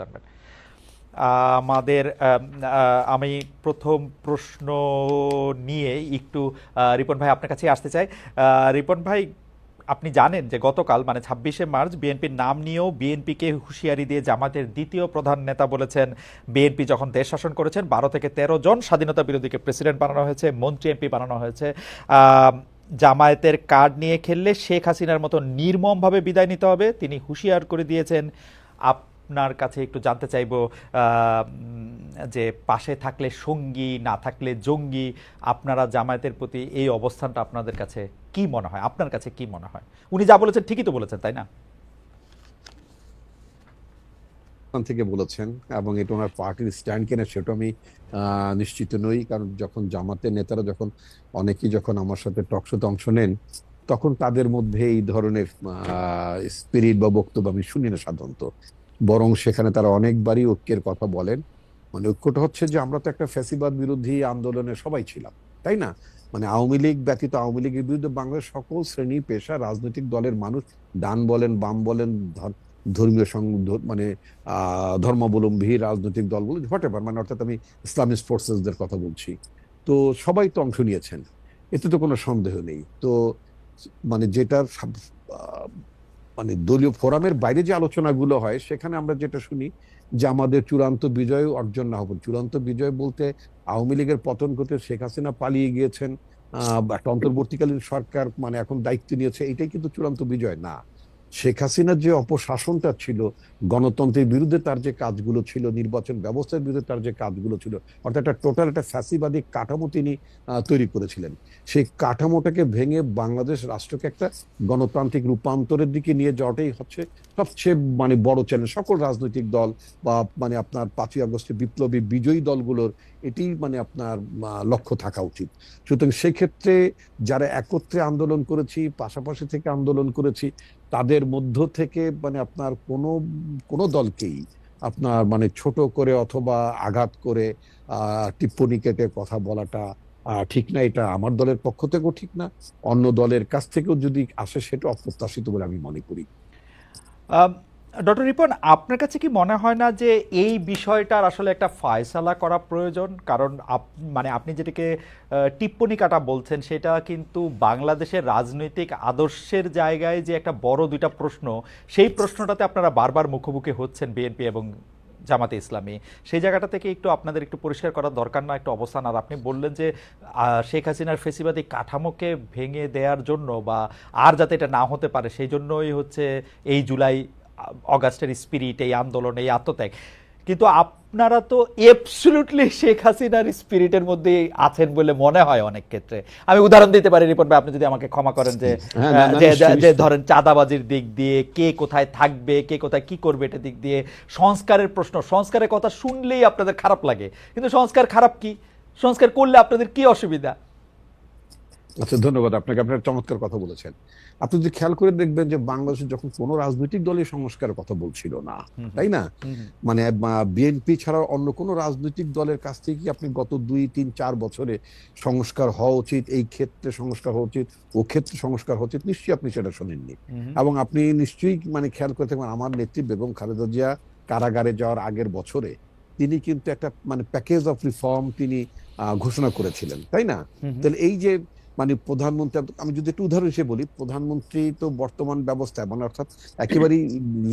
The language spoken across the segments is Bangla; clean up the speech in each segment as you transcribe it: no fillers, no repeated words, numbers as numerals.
জানবেন। আমাদের আমি প্রথম প্রশ্ন নিয়ে একটু রিপন ভাই আপনার কাছে আসতে চাই। রিপন ভাই, আপনি জানেন যে গতকাল মানে 26শে মার্চ বিএনপির নাম নিয়েও বিএনপিকে হুঁশিয়ারি দিয়ে জামাতের দ্বিতীয় প্রধান নেতা বলেছেন, বিএনপি যখন দেশ শাসন করেছেন 12 থেকে 13 জন স্বাধীনতা বিরোধীকে প্রেসিডেন্ট বানানো হয়েছে, মন্ত্রী এমপি বানানো হয়েছে। জামায়াতের কার্ড নিয়ে খেললে শেখ হাসিনার মতো নির্মমভাবে বিদায় নিতে হবে তিনি হুঁশিয়ার করে দিয়েছেন। আপনার কাছে একটু জানতে চাইব যে পাশে থাকলে সঙ্গী, না থাকলে জঙ্গি, আপনারা জামায়াতের প্রতি এই অবস্থানটা আপনাদের কাছে কি মনে হয়, আপনার কাছে কি মনে হয়? উনি যা বলেছেন ঠিকই তো বলেছেন, তাই না? থেকে বলেছেন এবং এটা ওনার পার্টির স্ট্যান্ড কিনা সেটা আমি নিশ্চিত নই, কারণ যখন জামাতের নেতারা অনেকেই যখন আমার সাথে টকশোতে অংশ নেন, তখন তাদের মধ্যে এই ধরনের স্পিরিট বা বক্তব্য আমি শুনি না সাধারণত। বরং সেখানে তারা অনেকবারই ঐক্যের কথা বলেন। মানে ঐক্যটা হচ্ছে যে আমরা তো একটা ফ্যাসিবাদ বিরোধী আন্দোলনে সবাই ছিলাম, তাই না? মানে আওয়ামী লীগ ব্যতীত আওয়ামী লীগের বিরুদ্ধে বাংলাদেশের সকল শ্রেণী পেশা রাজনৈতিক দলের মানুষ, ডান বলেন বাম বলেন, ধর্মীয় মানে ধর্মাবলম্বী রাজনৈতিক দলগুলো হোয়াটএভার, মানে অর্থাৎ আমি ইসলামিক ফোর্সেসদের কথা বলছি, তো সবাই তো অংশ নিয়েছেন, এতে তো কোনো সন্দেহ নেই। তো মানে যেটা মানে দলীয় ফোরামের বাইরে যে আলোচনাগুলো হয় সেখানে আমরা যেটা শুনি যে আমাদের চূড়ান্ত বিজয় অর্জন না হবে। চূড়ান্ত বিজয় বলতে আওয়ামী লীগের পতন করতে শেখ হাসিনা পালিয়ে গিয়েছেন, একটা অন্তর্বর্তীকালীন সরকার মানে এখন দায়িত্ব নিয়েছে, এটাই কিন্তু চূড়ান্ত বিজয় না। শেখ হাসিনার যে অপশাসনটা ছিল, গণতন্ত্রের বিরুদ্ধে তার যে কাজগুলো ছিল, নির্বাচন ব্যবস্থার বিরুদ্ধে তার যে কাজগুলো ছিল, অর্থাৎ একটা টোটাল একটা ফ্যাসিবাদী কাঠামো তিনি তৈরি করেছিলেন। সেই কাঠামোটাকে ভেঙে বাংলাদেশ রাষ্ট্রকে একটা গণতান্ত্রিক রূপান্তরের দিকে নিয়ে যাওয়াটাই হচ্ছে সবচেয়ে মানে বড় চ্যালেঞ্জ সকল রাজনৈতিক দল বা মানে আপনার 5ই আগস্টে বিপ্লবী বিজয়ী দলগুলোর এটি মানে আপনার লক্ষ্য থাকা উচিত। সুতরাং সেক্ষেত্রে যারা একত্রে আন্দোলন করেছি, পাশাপাশি থেকে আন্দোলন করেছি, তাদের মধ্য থেকে মানে আপনার কোনো কোনো দলকেই আপনার মানে ছোট করে অথবা আঘাত করে টিপ্পনী কেটে কথা বলাটা ঠিক না। এটা আমার দলের পক্ষ থেকেও ঠিক না, অন্য দলের কাছ থেকেও যদি আসে সেটা অপ্রত্যাশিত বলে আমি মনে করি। ডক্টর রিপন, আপনার কাছে কি মনে হয় না যে এই বিষয়টার আসলে একটা ফয়সালা করা প্রয়োজন? কারণ মানে আপনি যেটাকে টিপ্পনী কাটা বলছেন সেটা কিন্তু বাংলাদেশের রাজনৈতিক আদর্শের জায়গায় যে একটা বড় দুইটা প্রশ্ন, সেই প্রশ্নটাতে আপনারা বারবার মুখোমুখি হচ্ছেন বিএনপি এবং জামাতে ইসলামী। সেই জায়গাটা থেকে একটু আপনাদের একটু পরিষ্কার করার দরকার না একটা অবস্থান? আর আপনি বললেন যে শেখ হাসিনার ফেসিবাদী কাঠামোকে ভেঙে দেওয়ার জন্য বা আর যাতে এটা না হতে পারে সেই জন্যই হচ্ছে এই জুলাই অগাস্টের স্পিরিট, এই আন্দোলন, এই আত্মত্যাগ। কিন্তু আপনারা তো অ্যাবসলিউটলি শেখ হাসিনার স্পিরিটের মধ্যে আছেন বলে মনে হয় অনেক ক্ষেত্রে। আমি উদাহরণ দিতে পারি রিপোর্ট ভাই, আপনি যদি আমাকে ক্ষমা করেন, যে ধরেন চাঁদাবাজির দিক দিয়ে কে কোথায় থাকবে, কে কোথায় কি করবে, এটা দিক দিয়ে সংস্কারের প্রশ্ন, সংস্কারের কথা শুনলেই আপনাদের খারাপ লাগে। কিন্তু সংস্কার খারাপ কি? সংস্কার করলে আপনাদের কি অসুবিধা? আচ্ছা, ধন্যবাদ আপনাকে, আপনার চমৎকার কথা বলেছেন। আপনি যদি খেয়াল করে দেখবেন যে বাংলাদেশে যখন কোনো রাজনৈতিক দলই সংস্কারের কথা বলছিল না, তাই না? মানে বিএনপি ছাড়া অন্য কোনো রাজনৈতিক দলের কাছ থেকে কি আপনি গত 2, 3, 4 বছরে সংস্কার হওয়া উচিত, এই ক্ষেত্রে সংস্কার হওয়া উচিত, ও ক্ষেত্রে সংস্কার হওয়া উচিত, নিশ্চয়ই আপনি সেটা শোনেননি। এবং আপনি নিশ্চয়ই মানে খেয়াল করে থাকবেন আমার নেত্রী বেগম খালেদা জিয়া কারাগারে যাওয়ার আগের বছরে তিনি কিন্তু একটা মানে প্যাকেজ অফ রিফর্ম তিনি ঘোষণা করেছিলেন, তাই না? তাহলে এই যে মানে প্রধানমন্ত্রী, আমি যদি একটু উদাহরণ হিসেবে বলি, প্রধানমন্ত্রী তো বর্তমান ব্যবস্থায় মানে অর্থাৎ একেবারেই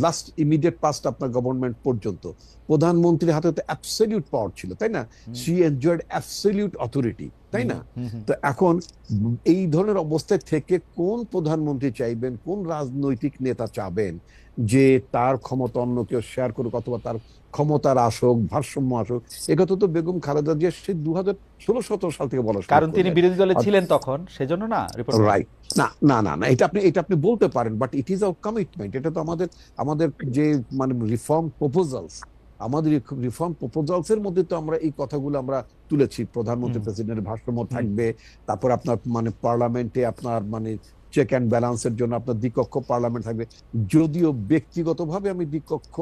লাস্ট ইমিডিয়েট পাস্ট আপনার গভর্নমেন্ট পর্যন্ত প্রধানমন্ত্রীর হাতে তো অ্যাবসলিউট পাওয়ার ছিল, তাই না? শি এনজয়েড অ্যাবসলিউট অথরিটি, তাই না? তো এখন এই ধরনের অবস্থায় থেকে কোন প্রধানমন্ত্রী চাইবেন, কোন রাজনৈতিক নেতা চাবেন যে তার ক্ষমতা অন্য কেউ শেয়ার করুক অথবা তার ক্ষমতার আসুক, ভারসাম্য আসুক? একথা তো বেগম খালেদা জিয়া সেই 2016-17 সাল থেকে বলা, কারণ তিনি বিরোধী দলে ছিলেন তখন, সেজন্য না? রাইট, না না না না, এটা আপনি বলতে পারেন, but it is our commitment. এটা তো আমাদের যে মানে রিফর্ম প্রপোজালস, আমাদের রিফর্ম প্রপোজালস এর মধ্যে তো আমরা এই কথাগুলো আমরা তুলেছি। প্রধানমন্ত্রী প্রেসিডেন্টের ভারসাম্য থাকবে, তারপর আপনার মানে পার্লামেন্টে আপনার মানে চেক অ্যান্ড ব্যালেন্সের জন্য আপনার দ্বিকক্ষ পার্লামেন্ট থাকবে। যদিও ব্যক্তিগতভাবে আমি দ্বিকক্ষ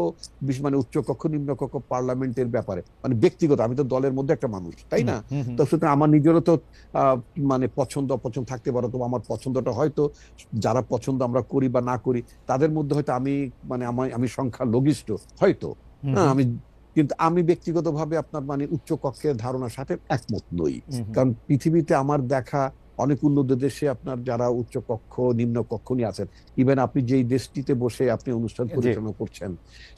মানে উচ্চকক্ষ নিম্নকক্ষ পার্লামেন্টের ব্যাপারে মানে ব্যক্তিগত, আমি তো দলের মধ্যে একটা মানুষ, তাই না? তো সুতরাং আমার নিজেরও তো মানে পছন্দ অপছন্দ থাকতে পারে। তো আমার পছন্দটা হয়তো যারা পছন্দ আমরা করি বা না করি তাদের মধ্যে হয়তো আমি মানে আমি সংখ্যা লঘিষ্ঠ হয়তো, হুম হ্যাঁ, হুম কিন্তু আমি ব্যক্তিগতভাবে আপনার মানে উচ্চ কক্ষের ধারণার সাথে একমত নই। হুম হুম। কারণ পৃথিবীতে আমার দেখা অনেক উন্নত দেশে আপনার যারা উচ্চ কক্ষ নিম্ন কক্ষ নিয়ে আছেন, ইভেন আপনি যেই দেশটিতে বসে আপনি অনুষ্ঠান জি। পরিচালনা করছেন,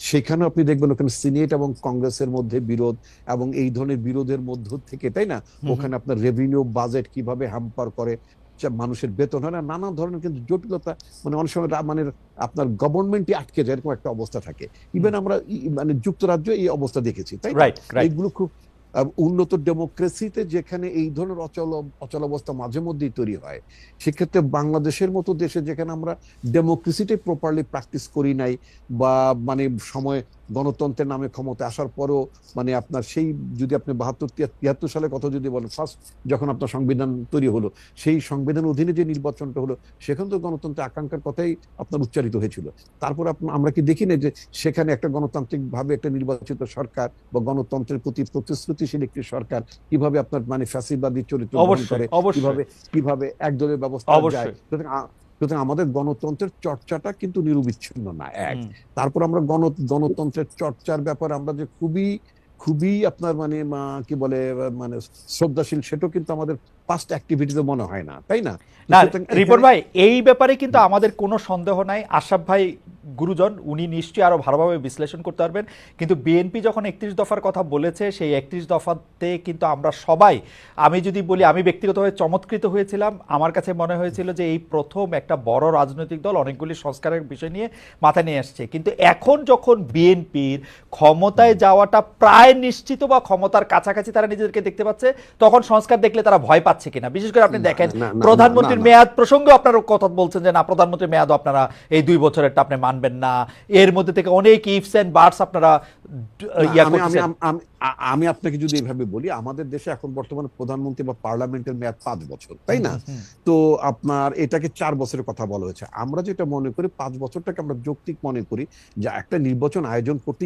সেখানেও আপনি দেখবেন ওখানে সিনেট এবং কংগ্রেসের মধ্যে বিরোধ, এবং এই ধরনের বিরোধের মধ্য থেকে, তাই না, হুম হুম। ওখানে আপনার রেভিনিউ বাজেট কিভাবে হ্যাম্পার করে, মানুষের বেতন হয় না, নানা ধরনের কিন্তু জটিলতা, মানে অনেক সময় মানে আপনার গভর্নমেন্টই আটকে যায়, এরকম একটা অবস্থা থাকে। হুম। ইভেন আমরা মানে যুক্তরাজ্য এই অবস্থা দেখেছি, তাই না? Right right. এইগুলো খুব উন্নত ডেমোক্রেসিতে যেখানে এই ধরনের অচলাবস্থা মাঝে মধ্যেই তৈরি হয়, সেক্ষেত্রে বাংলাদেশের মতো দেশে যেখানে আমরা ডেমোক্রেসিটাই প্রপারলি প্র্যাকটিস করি নাই, বা মানে সময় গণতন্ত্রের নামে ক্ষমতা আসার পরও মানে আপনার সেই, যদি আপনি 72 73 সালের কথা যদি বলেন, ফার্স্ট যখন আপনার সংবিধান তৈরি হলো, সেই সংবিধান অধীনে যে নির্বাচনটা হলো, সেখানে তো গণতন্ত্রের আকাঙ্ক্ষার কথাই আপনার উচ্চারিত হয়েছিল। তারপর আমরা কি দেখি না যে সেখানে একটা গণতান্ত্রিক ভাবে একটা নির্বাচিত সরকার বা গণতন্ত্রের প্রতি প্রতিশ্রুতিশীল একটি সরকার কিভাবে আপনার মানে ফ্যাসিবাদী চরিত্র গ্রহণ অবশ্যই করে, অবশ্যই কিভাবে কিভাবে একদলীয় ব্যবস্থা যায়। অবশ্যই। সুতরাং আমাদের গণতন্ত্রের চর্চাটা কিন্তু নিরবিচ্ছিন্ন না, এক। হুম। তারপর আমরা গণতন্ত্রের চর্চার ব্যাপারে আমরা যে খুবই খুবই আপনার মানে কি বলে মানে শ্রদ্ধাশীল, সেটাও কিন্তু আমাদের পাস্ট অ্যাক্টিভিটিতে মনে হয় না, তাই না? তো না, সুতরাং রিপন এখানে ভাই, এই ব্যাপারে কিন্তু আমাদের কোনো সন্দেহ নাই। আশরাফ ভাই গুরুজন, উনি নিশ্চয়ই আরো ভালোভাবে বিশ্লেষণ করতে পারবেন। কিন্তু বিএনপি যখন 31 দফার কথা বলেছে, সেই 31 দফাতে কিন্তু আমরা সবাই, আমি যদি বলি আমি ব্যক্তিগতভাবে চমৎকৃত হয়েছিলাম। আমার কাছে মনে হয়েছিল যে এই প্রথম একটা বড় রাজনৈতিক দল অনেকগুলি সংস্কারের বিষয় নিয়ে মাথায় নিয়ে আসছে। কিন্তু এখন যখন বিএনপির ক্ষমতায় যাওয়াটা প্রায় নিশ্চিত বা ক্ষমতার কাছাকাছি তারা নিজেদেরকে দেখতে পাচ্ছে, তখন সংস্কার দেখলে তারা ভয় পাচ্ছে কিনা। বিশেষ করে আপনি না দেখেন না না না না প্রধানমন্ত্রীর না মেয়াদ প্রসঙ্গে আপনারা কথা বলছেন যে না, প্রধানমন্ত্রীর মেয়াদও আপনারা এই 2 বছরেরটা আপনি মানবেন না। এর মধ্যে থেকে অনেক ইফস এন্ড বাটস আপনারা না, ইয়া আমি আমি করতেছেন। আম- আমি আ- আমি আপনাকে যদি এভাবে বলি, আমাদের দেশে এখন বর্তমানে প্রধানমন্ত্রী বা পার্লামেন্টের মেয়াদ 5 বছর, তাই হুম না? হুম হুম। তো আপনার এটাকে 4 বছরের কথা বলা হয়েছে। আমরা যেটা মনে করি, 5 বছরটাকে আমরা যৌক্তিক মনে করি, যে একটা নির্বাচন আয়োজন করতে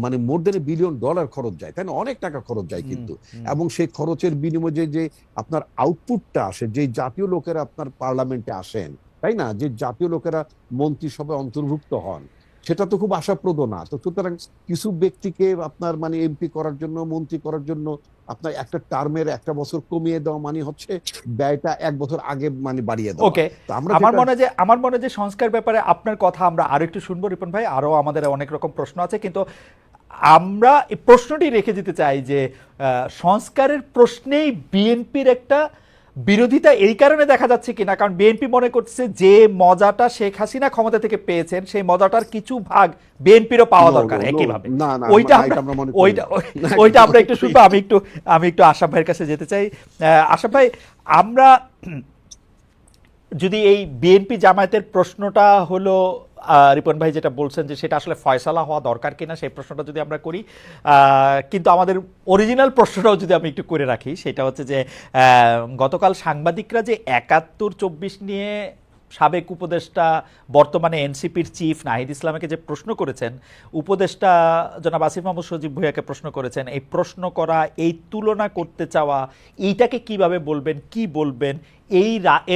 মানে মোর দেন $1 বিলিয়ন খরচ যায়, তাই না? অনেক টাকা খরচ যায় হুম কিন্তু। হুম। এবং সেই খরচের বিনিময়ে যে আপনার আউটপুটটা আসে, যে জাতীয় লোকেরা আপনার পার্লামেন্টে আসেন, তাই না, যে জাতীয় লোকেরা মন্ত্রিসভায় অন্তর্ভুক্ত হন, সেটা তো খুব আশাপ্রদ না। তো সুতরাং কিছু ব্যক্তিকে আপনার মানে এমপি করার জন্য, মন্ত্রী করার জন্য আপনার একটা টার্মের 1 বছর কমিয়ে দেওয়া মানে হচ্ছে ব্যয়টা 1 বছর আগে মানে বাড়িয়ে দেওয়া। ওকে, তো আমরা আমার যেটা মনে হয় যে সংস্কার ব্যাপারে আপনার কথা আমরা আরো একটু শুনবো রিপন ভাই। আরো আমাদের অনেক রকম প্রশ্ন আছে, কিন্তু আমরা এই প্রশ্নটি রেখে দিতে চাই যে সংস্কারের প্রশ্নেই বিএনপির একটা বিরোধিতা এই কারণে দেখা যাচ্ছে কিনা, কারণ বিএনপি মনে করছে যে মজাটা শেখ হাসিনা ক্ষমতা থেকে পেয়েছেন, সেই মজাটার কিছু ভাগ বিএনপিরও পাওয়া নো দরকার নো নো একইভাবে। না না ওইটা না, আমরা এটা আমরা মনে করি ওইটা না। ওই- না, এটা ওইটা আমরা আমরা মনে একটু করি শুনবো। না। আমি একটু আশরাফ ভাইয়ের কাছে যেতে চাই। আশরাফ ভাই, আমরা যদি এই বিএনপি জামায়াতের প্রশ্নটা হলো, রিপন ভাই যেটা বলছেন যে সেটা আসলে ফয়সালা হওয়া দরকার কিনা, সেই প্রশ্নটা যদি আমরা করি, কিন্তু আমাদের অরিজিনাল প্রশ্নটাও যদি আমি একটু করে রাখি, সেটা হচ্ছে যে গতকাল সাংবাদিকরা যে 71-24 নিয়ে সাবেক উপদেষ্টা বর্তমানে এনসিপির চিফ নাহিদ ইসলামকে যে প্রশ্ন করেছেন, উপদেষ্টা জনাব আসিফ মাহমুদ সজীব ভুঁইয়াকে প্রশ্ন করেছেন, এই প্রশ্ন করা, এই তুলনা করতে চাওয়া, এইটাকে কিভাবে বলবেন, কি বলবেন,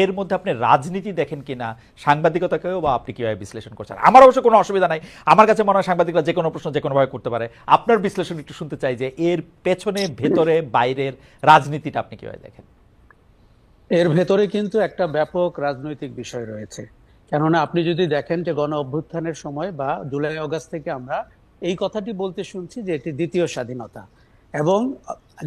এর মধ্যে আপনি রাজনীতি দেখেন কিনা, সাংবাদিকতাকেও বা আপনি কিভাবে বিশ্লেষণ করছেন? আমার অবশ্য কোনো অসুবিধা নাই। আমার কাছে মনে হয় সাংবাদিকরা যে কোনো প্রশ্ন যে কোনোভাবে করতে পারে। আপনার বিশ্লেষণ একটু শুনতে চাই যে এর পেছনে, ভেতরে, বাইরের রাজনীতিটা আপনি কিভাবে দেখেন? এর ভেতরে কিন্তু একটা ব্যাপক রাজনৈতিক বিষয় রয়েছে। কেননা আপনি যদি দেখেন যে গণ অভ্যুত্থানের সময় বা জুলাই আগস্ট থেকে আমরা এই কথাটি বলতে শুনছি যে এটি দ্বিতীয় স্বাধীনতা। এবং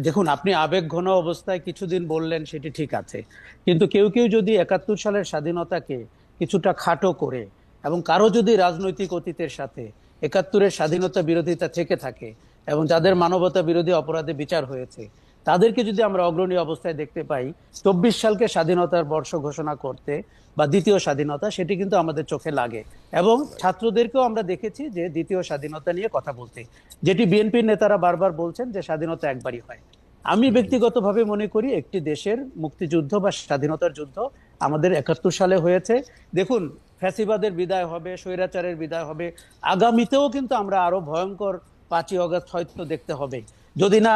দেখুন, আপনি আবেগ ঘন অবস্থায় কিছুদিন বললেন, সেটি ঠিক আছে, কিন্তু কেউ কেউ যদি 71 সালের স্বাধীনতাকে কিছুটা খাটো করে, এবং কারো যদি রাজনৈতিক অতীতের সাথে 71-এর স্বাধীনতা বিরোধিতা থেকে থাকে, এবং যাদের মানবতা বিরোধী অপরাধে বিচার হয়েছে, তাদেরকে যদি আমরা অগ্রণী অবস্থায় দেখতে পাই 24 সালকে স্বাধীনতার বর্ষ ঘোষণা করতে বা দ্বিতীয় স্বাধীনতা, সেটি কিন্তু আমাদের চোখে লাগে। এবং ছাত্রদেরকেও আমরা দেখেছি যে দ্বিতীয় স্বাধীনতা নিয়ে কথা বলতে, যেটি বিএনপির নেতারা বারবার বলছেন যে স্বাধীনতা একবারই হয়। আমি ব্যক্তিগতভাবে মনে করি একটি দেশের মুক্তিযুদ্ধ বা স্বাধীনতার যুদ্ধ আমাদের 71 সালে হয়েছে। দেখুন, ফ্যাসিবাদের বিদায় হবে, স্বৈরাচারের বিদায় হবে, আগামীতেও কিন্তু আমরা আরো ভয়ঙ্কর 5ই আগস্ট হয়তো দেখতে হবে, যদি না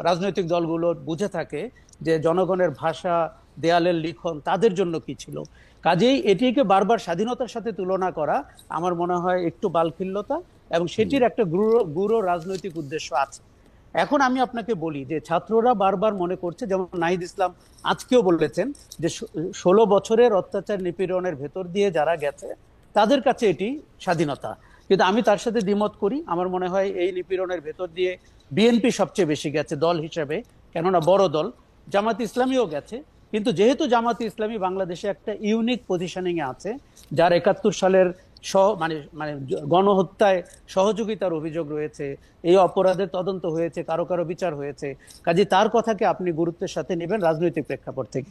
রাজনৈতিক দলগুলো বুঝে থাকে যে জনগণের ভাষা, দেয়ালের লিখন তাদের জন্য কি ছিল। কাজেই এটিকে বারবার স্বাধীনতার সাথে তুলনা করা আমার মনে হয় একটু বালখিল্যতা এবং সেটির একটা গূঢ় রাজনৈতিক উদ্দেশ্য আছে। এখন আমি আপনাকে বলি যে ছাত্ররা বারবার মনে করছে, যেমন নাহিদ ইসলাম আজকেও বলেছেন যে 16 বছরের অত্যাচার নিপীড়নের ভেতর দিয়ে যারা গেছে তাদের কাছে এটি স্বাধীনতা। কিন্তু আমি তার সাথে দ্বিমত করি। আমার মনে হয় এই নিপীড়নের ভেতর দিয়ে বিএনপি সবচেয়ে বেশি গেছে দল হিসেবে, কেননা বড় দল। জামাত ইসলামীও গেছে, কিন্তু যেহেতু জামাত ইসলামী বাংলাদেশে একটা ইউনিক পজিশনিং এ আছে, যার 71 সালের মানে মানে গণহত্যায় সহযোগিতার অভিযোগ রয়েছে, এই অপরাধের তদন্ত হয়েছে, কারো কারো বিচার হয়েছে, কাজে তার কথাকে আপনি গুরুত্বের সাথে নেবেন রাজনৈতিক প্রেক্ষাপট থেকে।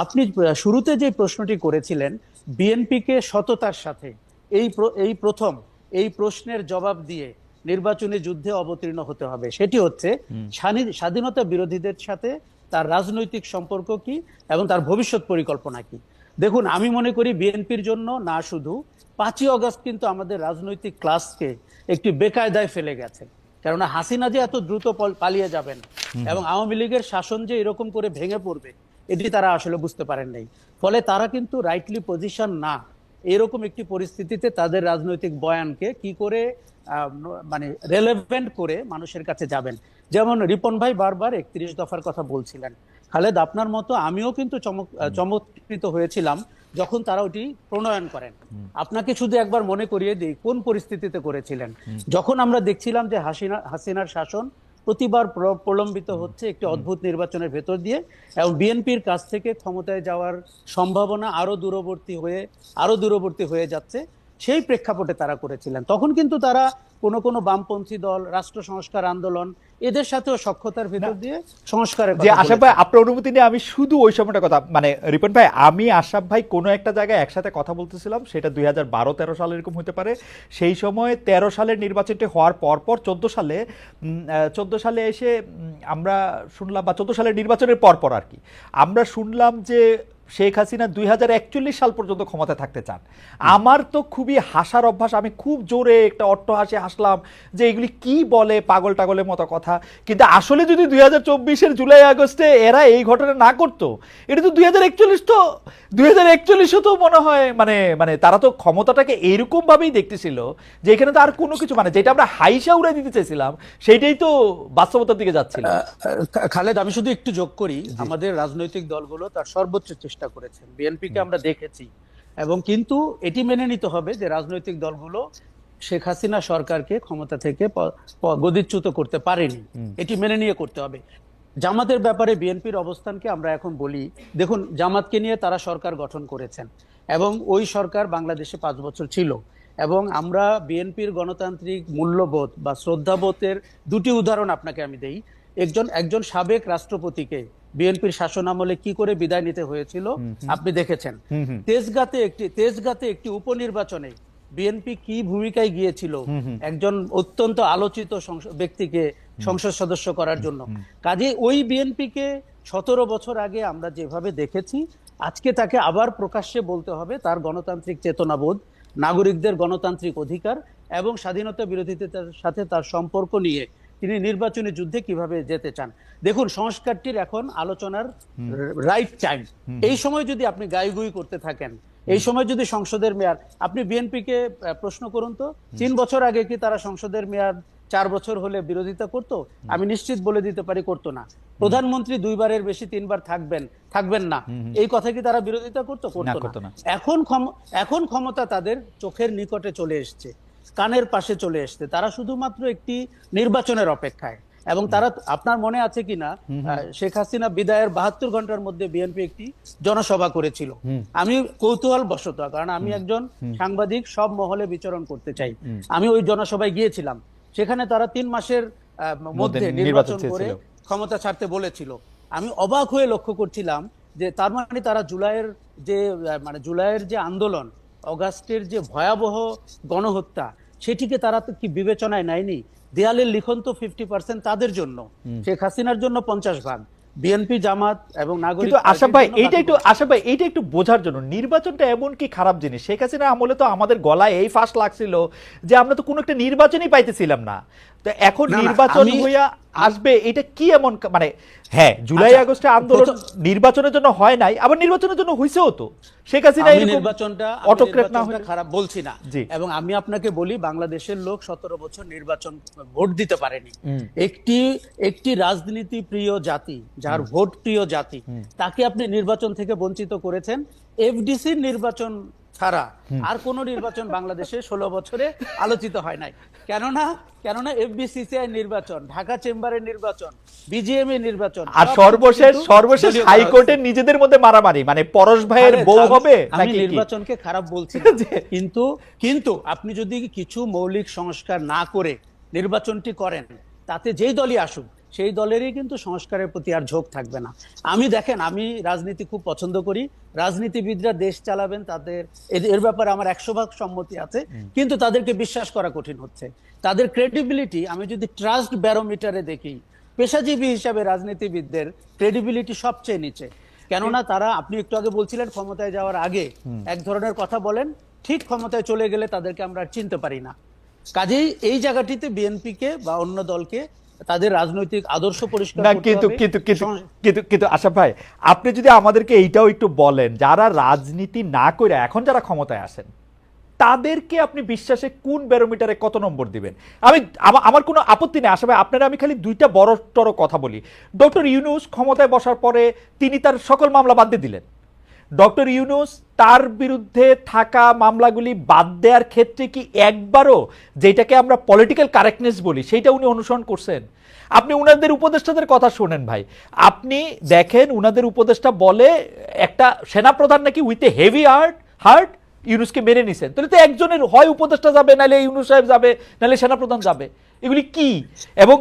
আপনি শুরুতে যে প্রশ্নটি করেছিলেন বিএনপিকে সততার সাথে এই প্রথম এই প্রশ্নের জবাব দিয়ে নির্বাচনী যুদ্ধে অবতীর্ণ হতে হবে, সেটি হচ্ছে স্বাধীনতা বিরোধীদের সাথে তার রাজনৈতিক সম্পর্ক কি এবং তার ভবিষ্যৎ পরিকল্পনা কি। দেখুন, আমি মনে করি বিএনপির জন্য না শুধু 5ই অগস্ট কিন্তু আমাদের রাজনৈতিক ক্লাসকে একটি বেকায়দায় ফেলে গেছে। কেননা হাসিনা যে এত দ্রুত পালিয়ে যাবেন এবং আওয়ামী লীগের শাসন যে এরকম করে ভেঙে পড়বে, এটি তারা আসলে বুঝতে পারেন নাই। ফলে তারা কিন্তু রাইটলি পজিশন না, এরকম একটি পরিস্থিতিতে তাদের রাজনৈতিক বয়ানকে কি করে মানে রেলেভেন্ট করে মানুষের কাছে যাবেন। যেমন রিপন ভাই বারবার 31 দফার কথা বলছিলেন। খালেদ, আপনার মতো আমিও কিন্তু চমৎকৃত হয়েছিলাম যখন তারা ওটি প্রণয়ন করেন। আপনাকে শুধু একবার মনে করিয়ে দিই কোন পরিস্থিতিতে করেছিলেন। যখন আমরা দেখছিলাম যে হাসিনার শাসন প্রতিবার প্রলম্বিত হচ্ছে একটি অদ্ভুত নির্বাচনের ভেতর দিয়ে, এবং বিএনপির কাছ থেকে ক্ষমতায় যাওয়ার সম্ভাবনা আরো দূরবর্তী হয়ে যাচ্ছে, সেই প্রেক্ষাপটে তারা করেছিলেন। তখন কিন্তু তারা কোনো বামপন্থী দল, রাষ্ট্র সংস্কার আন্দোলন, এদের সাথেও সখ্যতার ভেতর দিয়ে সংস্কারের যে আশরাফ ভাই আপনার অনুমতি নিয়ে আমি শুধু ওই সময়টা কথা, মানে রিপন ভাই আমি আশরাফ ভাই কোনো একটা জায়গায় একসাথে কথা বলতেছিলাম, সেটা 2012-13 সাল এরকম হতে পারে। সেই সময় 13 সালের নির্বাচনটি হওয়ার পরপর 14 সালে এসে আমরা শুনলাম, বা 14 সালের নির্বাচনের পরপর আর কি আমরা শুনলাম যে শেখ হাসিনা 2041 সাল পর্যন্ত ক্ষমতায় থাকতে চান। আমার তো খুবই হাসার অভ্যাস, আমি খুব জোরে একটা অট্টহাসি হাসলাম যে এগুলি কি বলে, পাগল টাগলের মতো কথা। কিন্তু আসলে যদি 2024-এর জুলাই আগস্টে এরা এই ঘটনা না করতো, এটা তো 2041 তো মনে হয় মানে তারা তো ক্ষমতাটাকে এইরকম ভাবেই দেখতেছিল যে এখানে তো আর কোনো কিছু, মানে যেটা আমরা হাইসা উড়াই দিতে চাইছিলাম সেইটাই তো বাস্তবতার দিকে যাচ্ছিল। খালেদ, আমি শুধু একটু যোগ করি, আমাদের রাজনৈতিক দলগুলো তার সর্বোচ্চ চেষ্টা করেছেন। বিএনপিকে আমরা দেখেছি, এবং কিন্তু এটি মেনে নিতে হবে যে রাজনৈতিক দলগুলো শেখ হাসিনা সরকারকে ক্ষমতা থেকে গদিচ্যুত করতে পারেনি, এটি মেনে নিয়ে করতে হবে। জামাতের ব্যাপারে বিএনপির অবস্থানকে আমরা এখন বলি, দেখুন জামাতকে নিয়ে তারা সরকার গঠন করেছেন এবং ওই সরকার বাংলাদেশে 5 বছর ছিল, এবং আমরা বিএনপির গণতান্ত্রিক মূল্যবোধ বা শ্রদ্ধাবোধের দুটি উদাহরণ আপনাকে আমি দেই। একজন সাবেক রাষ্ট্রপতিকে বিএনপির শাসন আমলে কি করে বিদায় নিতে হয়েছিল আপনি দেখেছেন। তেজগাঁতে একটি উপনির্বাচনে বিএনপি কি ভূমিকায় গিয়েছিল একজন অত্যন্ত আলোচিত ব্যক্তিকে সংসদ সদস্য করার জন্য। কাজে ওই বিএনপিকে 17 বছর আগে আমরা যেভাবে দেখেছি, আজকে তাকে আবার প্রকাশ্যে বলতে হবে তার গণতান্ত্রিক চেতনাবোধ, নাগরিকদের গণতান্ত্রিক অধিকার এবং স্বাধীনতা বিরোধীদের সাথে তার সম্পর্ক নিয়ে তিনি নির্বাচনী যুদ্ধে কিভাবে যেতে চান। দেখুন, সংস্কারটির এখন আলোচনার রাইট টাইম। এই সময় যদি আপনি গাইগুই করতে থাকেন, এই সময় যদি সংসদের মেয়াদ, আপনি বিএনপিকে প্রশ্ন করুন তো 3 বছর আগে কি তারা সংসদের মেয়াদ 4 বছর হলে বিরোধিতা করতো? আমি নিশ্চিত বলে দিতে পারি করতো না। প্রধানমন্ত্রী 2 বারের বেশি 3 বার থাকবেন না, এই কথা কি তারা বিরোধিতা করতো? করতো না। এখন ক্ষমতা তাদের চোখের নিকটে চলে এসছে, কানের পাশে চলে এসছে, তারা শুধুমাত্র একটি নির্বাচনের অপেক্ষায়। এবং তারা, আপনার মনে আছে কিনা, শেখ হাসিনা বিদায়ের 72 ঘন্টার মধ্যে বিএনপি একটি জনসভা করেছিল। আমি কৌতূহল বশত, কারণ আমি একজন সাংবাদিক, সব মহলে বিচরণ করতে চাই, আমি ওই জনসভায় গিয়েছিলাম। সেখানে তারা 3 মাসের মধ্যে নির্বাচন করে ক্ষমতা ছাড়তে বলেছিল। আমি অবাক হয়ে লক্ষ্য করছিলাম যে তার মানে তারা জুলাইয়ের যে আন্দোলন, অগাস্টের যে ভয়াবহ গণহত্যা, সেটিকে তারা তো কি বিবেচনায় নেয়নি? দেয়ালের লিখন তো 50% তাদের জন্য, শেখ হাসিনার জন্য 50%। বিএনপি, জামাত এবং নাগরিক। আশরাফ ভাই এইটা একটু বোঝার জন্য, নির্বাচনটা এমন কি খারাপ জিনিস? শেখ হাসিনা আমলে তো আমাদের গলায় এই ফাঁস লাগছিল যে আমরা তো কোনো একটা নির্বাচনই পাইতেছিলাম না। তো এখন নির্বাচন হইয়া আসবে, এটা কি এমন মানে হ্যাঁ জুলাই আচ্ছা, আগস্টে আন্দোলন নির্বাচনের জন্য হয় নাই, আবার নির্বাচনের জন্য হইছেও তো। শেখ হাসিনা আমি এরকম নির্বাচনটা অটোক্রেট না হলে খারাপ বলছি না। জি। এবং আমি আপনাকে বলি, বাংলাদেশের লোক 17 বছর নির্বাচন ভোট দিতে পারেনি। একটি একটি রাজনীতি প্রিয় জাতি, যার ভোট প্রিয় জাতি, তাকে আপনি নির্বাচন থেকে বঞ্চিত করেছেন। এফডিসির নির্বাচন ছাড়া আর কোন নির্বাচন বাংলাদেশে 16 বছরে আলোচিত হয় নাই। কেননা এফবিসিসিআই নির্বাচন, ঢাকা চেম্বারের নির্বাচন, বিজিএম এর নির্বাচন, আর সব সর্বশেষ কিন্তু সর্বশেষ দলীয় হাইকোর্টের নিজেদের মধ্যে মারামারি, মানে পরশ ভাইয়ের আরে, বউ আমি- হবে আমি নাকি কি? নির্বাচনকে খারাপ বলছি না। যে- কিন্তু কিন্তু আপনি যদি কিছু মৌলিক সংস্কার না করে নির্বাচনটি করেন, তাতে যেই দলই আসুক সেই দলেরই কিন্তু সংস্কারের প্রতি আর ঝোঁক থাকবে না। দেখেন, আমি রাজনীতি খুব পছন্দ করি। রাজনীতিবিদরা দেশ চালাবেন, তাদের এর ব্যাপারে আমার 100% সম্মতি আছে, কিন্তু তাদেরকে বিশ্বাস করা কঠিন হচ্ছে। তাদের ক্রেডিবিলিটি আমি যদি ট্রাস্ট ব্যারোমিটারে দেখি, পেশাজীবী হিসাবে রাজনীতিবিদদের ক্রেডিবিলিটি সবচেয়ে নিচে। কেননা তারা, আপনি একটু আগে বলছিলেন ক্ষমতায় যাওয়ার আগে এক ধরনের কথা বলেন, ঠিক ক্ষমতায় চলে গেলে তাদেরকে আমরা আর চিনতে পারি না। কাজেই এই জায়গাটিতে বিএনপিকে বা অন্য দলকে তাদের রাজনৈতিক আদর্শ পরিষ্কার না, করতে কিন্তু হবে। কিন্তু কিন্তু কিন্তু কিন্তু আশরাফ ভাই, আপনি যদি আমাদেরকে এইটাও একটু বলেন, যারা রাজনীতি না করে এখন যারা ক্ষমতায় আসেন, তাদেরকে আপনি বিশ্বাসে কোন ব্যারোমিটারে কত নম্বর দিবেন? আমার কোনো আপত্তি নেই আশা ভাই, আপনারা আমি খালি দুইটা বড় কথা বলি। ডক্টর ইউনূস ক্ষমতায় বসার পরে তিনি তার সকল মামলা বাদ দিয়ে দিলেন। ডক্টর ইউনূস তার বিরুদ্ধে থাকা মামলাগুলি বাদ দেওয়ার ক্ষেত্রে কি একবারও, যেটাকে আমরা পলিটিক্যাল কারেক্টনেস বলি, সেইটা উনি অনুসরণ করছেন? আপনি উনাদের উপদেষ্টাদের কথা শোনেন ভাই, আপনি দেখেন উনাদের উপদেষ্টা বলে একটা সেনাপ্রধান নাকি উইথ এ হেভি হার্ট ইউনূসকে মেনে নিছেন। তাহলে তো একজনের হয় উপদেষ্টা যাবে, নাহলে ইউনূস সাহেব যাবে, নাহলে সেনাপ্রধান যাবে। এগুলি কি? এবং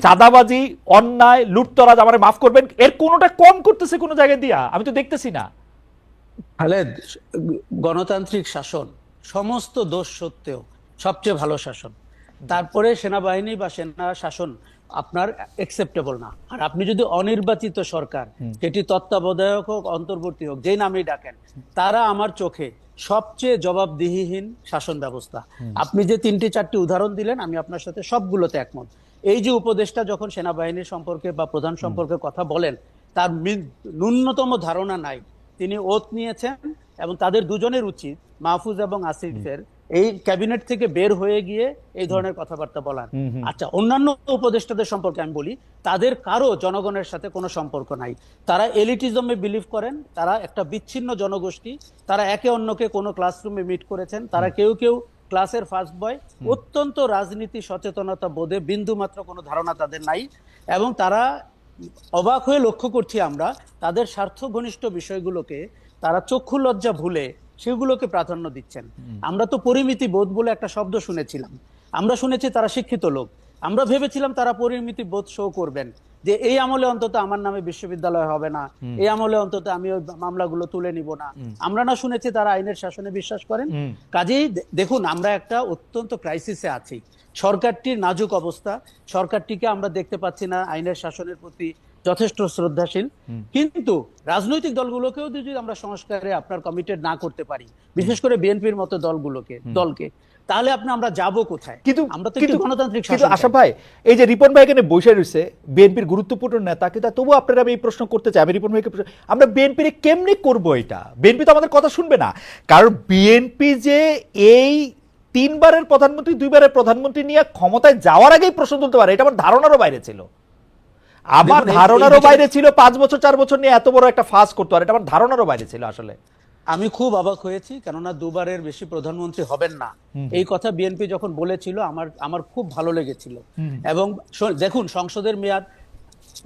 চাঁদাবাজি, অন্যায়, লুটতরাজ, আমারে মাফ করবেন, এর কোনোটা কম করতেছে কোনো জায়গায় দিয়া? আমি তো দেখতেছি না। খালেদ, গণতান্ত্রিক শাসন সমস্ত দোষ সত্ত্বেও সবচেয়ে ভালো শাসন। তারপরে সেনাবাহিনী বা সেনা শাসন আপনার অ্যাকসেপ্টেবল না। আর আপনি যদি অনির্বাচিত সরকার, সেটি তত্ত্বাবধায়ক হোক, অন্তর্বর্তী হোক, যেই নামেই ডাকেন, তারা আমার চোখে সবচেয়ে জবাবদিহিহীন শাসন ব্যবস্থা। আপনি যে 3-4টি উদাহরণ দিলেন, আমি আপনার সাথে সবগুলোতে একমত। এই যে উপদেষ্টা যখন সেনাবাহিনীর সম্পর্কে বা প্রধান সম্পর্কে কথা বলেন, তার ন্যূনতম ধারণা নাই। তিনি ওথ নিয়েছেন এবং তাদের দুজনের উচিত, মাহফুজ এবং আসিফের, এই ক্যাবিনেট থেকে বের হয়ে গিয়ে এই ধরনের কথাবার্তা বলার। আচ্ছা, অন্যান্য উপদেষ্টাদের সম্পর্কে আমি বলি, তাদের কারো জনগণের সাথে কোনো সম্পর্ক নাই। তারা এলিটিজমে বিলিভ করেন, তারা একটা বিচ্ছিন্ন জনগোষ্ঠী। তারা একে অন্যকে কোনো ক্লাসরুমে মিট করেছেন, তারা কেউ কেউ ক্লাসের ফার্স্ট বয়। অত্যন্ত রাজনীতি সচেতনতা বোধে বিন্দু মাত্র কোনো ধারণা তাদের নাই। এবং তারা, অবাক হয়ে লক্ষ্য করছি আমরা, তাদের স্বার্থ ঘনিষ্ঠ বিষয়গুলোকে তারা চক্ষু লজ্জা ভুলে সেগুলোকে প্রাধান্য দিচ্ছেন। আমরা তো পরিমিতি বোধ বলে একটা শব্দ শুনেছিলাম। আমরা শুনেছি তারা শিক্ষিত লোক, আমরা ভেবেছিলাম তারা পরিমিতি বোধ শো করবেন, যে এই আমলে অন্তত আমার নামে বিশ্ববিদ্যালয় হবে না, এই আমলে অন্তত আমি ওই মামলাগুলো তুলে নিব না। আমরা না শুনেছি তারা আইনের শাসনে বিশ্বাস করেন। কাজেই দেখুন, আমরা একটা অত্যন্ত ক্রাইসিসে আছি। সরকারটির নাজুক অবস্থা, সরকারটিকে আমরা দেখতে পাচ্ছি না আইনের শাসনের প্রতি যথেষ্ট শ্রদ্ধাশীল। কিন্তু রাজনৈতিক দলগুলোকেও যদি আমরা সংস্কারে আপনার কমিটেড না করতে পারি, বিশেষ করে বিএনপির মতো দলকে, তাহলে আমরা যাব কোথায়? কিন্তু আমরা তো একটি গণতান্ত্রিক কিন্তু শাসন আশরাফ চাই। ভাই, এই যে রিপন ভাই এখানে বসে রয়েছে, বিএনপির গুরুত্বপূর্ণ নেতা, কিন্তু তবুও আপনারা আমি এই প্রশ্ন করতে চাই, আমি রিপন ভাইকে আমরা বিএনপির কেমনে করব এটা? বিএনপি তো আমাদের কথা শুনবে না। কারণ বিএনপি যে এই 3 বারের প্রধানমন্ত্রী, 2 বারের প্রধানমন্ত্রী নিয়ে ক্ষমতায় যাওয়ার আগেই প্রশ্ন তুলতে পারে, এটা আমার ধারণারও বাইরে ছিল। আমার ধারণারও বাইরে ছিল 5 বছর 4 বছর নিয়ে এত বড় একটা ফাঁস করতে পারে, এটা আমার ধারণারও বাইরে ছিল আসলে। আমি খুব অবাক হয়েছি, কেননা 2 বারের বেশি প্রধানমন্ত্রী হবেন না, এই কথা বিএনপি যখন বলেছিল আমার খুব ভালো লেগেছিল। এবং দেখুন, সংসদের মেয়াদ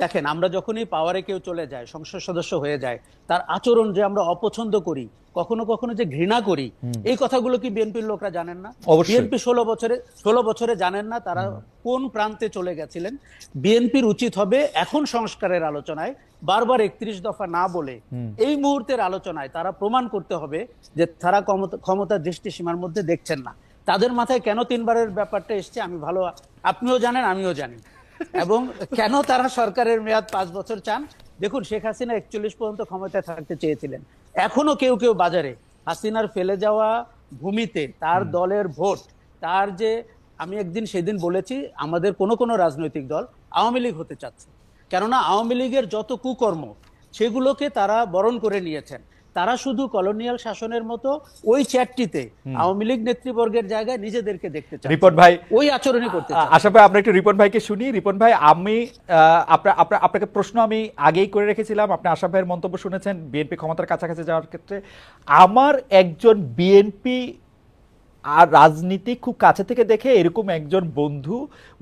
দেখেন, আমরা যখনই পাওয়ারে কেউ চলে যায়, সংসদ সদস্য হয়ে যায়, তার আচরণ যে আমরা অপছন্দ করি, কখনো কখনো যে ঘৃণা করি, এই কথাগুলো কি বিএনপির লোকরা জানেন না? বিএনপি 16 বছরে জানেন না তারা কোন প্রান্তে চলে গেছিলেন? বিএনপির উচিত হবে এখন সংস্কারের আলোচনায় বারবার 31 দফা না বলে এই মুহূর্তের আলোচনায় তারা প্রমাণ করতে হবে যে তারা ক্ষমতার দৃষ্টিসীমার মধ্যে দেখছেন না। তাদের মাথায় কেন 3 বারের ব্যাপারটা এসছে আমি ভালো, আপনিও জানেন, আমিও জানি। এবং কেন তারা সরকারের মেয়াদ 5 বছর চান? দেখুন, শেখ হাসিনা 41 পর্যন্ত ক্ষমতায় থাকতে চেয়েছিলেন। এখনো কেউ কেউ বাজারে হাসিনার ফেলে যাওয়া ভূমিতে তার দলের ভোট, তার যে আমি একদিন সেদিন বলেছি আমাদের কোনো কোনো রাজনৈতিক দল আওয়ামী লীগ হতে চাচ্ছে, কেননা আওয়ামী লীগের যত কুকর্ম সেগুলোকে তারা বরণ করে নিয়েছেন। তারা শুধু কলোনিয়াল শাসনের মতো ওই চ্যাটটিতে আওয়ামী লীগ নেতৃবর্গের জায়গায় নিজেদেরকে দেখতে চান, রিপন ভাই ওই আচরণই করতে চান। আশা ভাই আমরা একটু রিপন ভাইকে শুনি। রিপন ভাই, আমি আপনাকে প্রশ্ন আমি আগেই করে রেখেছিলাম, আপনি আশা ভাইয়ের মন্তব্য শুনেছেন বিএনপি ক্ষমতার কাছাকাছি যাওয়ার ক্ষেত্রে। আমার একজন বিএনপি আর রাজনীতি খুব কাছে থেকে দেখে এরকম একজন বন্ধু,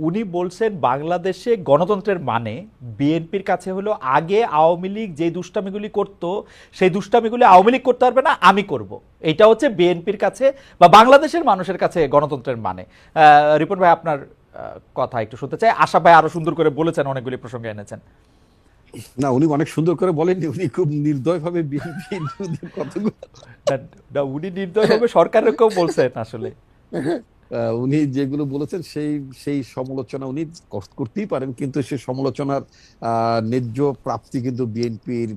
উনি বলছেন বাংলাদেশে গণতন্ত্রের মানে বিএনপির কাছে হলো আগে আওয়ামী লীগ যে দুষ্টামিগুলি করতো সেই দুষ্টামিগুলি আওয়ামী লীগ করতে পারবে না, আমি করব। এটা হচ্ছে বিএনপির কাছে বা বাংলাদেশের মানুষের কাছে গণতন্ত্রের মানে। রিপন ভাই, আপনার কথা একটু শুনতে চাই। আশা ভাই আরো সুন্দর করে বলেছেন, অনেকগুলি প্রসঙ্গে এনেছেন। না, উনি অনেক সুন্দর করে বলেননি, উনি খুব নির্দয়ভাবে বিএনপির বিরুদ্ধে কতগুলো উনি নির্দয়ভাবে সরকারের কেউ বলছেন আসলে। উনি যেগুলো বলেছেন সেই সেই সমালোচনা উনি করতেই পারেন, কিন্তু সেই সমালোচনার ন্যায্য প্রাপ্তি কিন্তু বিএনপির